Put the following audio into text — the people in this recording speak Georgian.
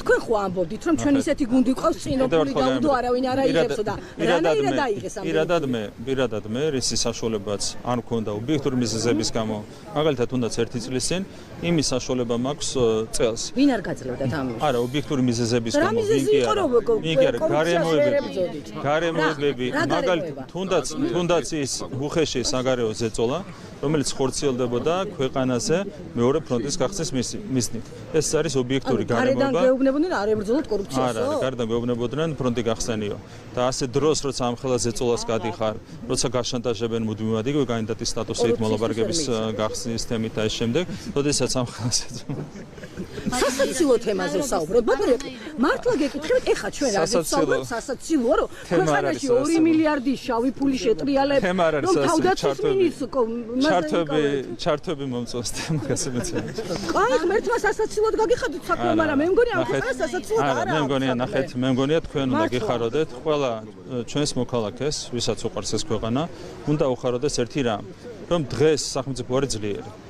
თქვენ ხო ამბობდით რომ ჩვენ ისეთი გუნდი ყავს წინოპული დაუდო არავინ არ აიღებსო და რანაირად აიღეს ამ პირადად მე რისი საშუალებაც არ მქონდა ობიექტური მიზეზების გამო მაგალითად თუნდაც ერთი წლის წინ იმის საშუალება მაქვს წელს ვინ არ გაძლევდათ ამ არა ობიექტური მიზეზების გამო ვინ კი არა გარემოებები მაგალითად თუნდაც ის ბუხეში საგარეო ზეწოლა რომელიც ხორციელდებოდა ქვეყანაზე მეორე ფრონტის გახსნის მიზნით. ეს არის ობიექტური გარემოება. გარედან გვეუბნებოდნენ არ ებრძოლოთ კორუფციასო? არა, გარედან გვეუბნებოდნენ ფრონტი გახსნენიო. და ასე დროს როცა ამხელა ზეწოლას გადიხარ, როცა გაშანტაჟებენ მუდმივად იგივე კანდიდატის სტატუსით მოლაპარაკების გახსნის თემით და ეს შემდეგ, როდესაც ამხელა ზეწოლა სასაცილო თემაზე ვსაუბრობ. ბატონო, მართლა გეკითხებით, ეხა ჩვენ რა ვსაუბრობთ სასაცილოა, რომ ქვეყანაში 2 მილიარდი შავი ფული შეტრიალებს, რომ თავდაცვის ჩართვები მომწონს თემაზე მეცემ. აი, ღმერთმა სასაცილოდ გაგიხადოთ საქმე, მაგრამ მე მგონია ამ ქვეყანას სასაცილოდ არა. მე მგონია თქვენ უნდა გიხაროდეთ ყველა ჩვენს მოქალაქეს, ვისაც უყვარს ეს ქვეყანა, უნდა უხაროდეს ერთი რამ, რომ დღეს სახელმწიფო არის ძლიერი.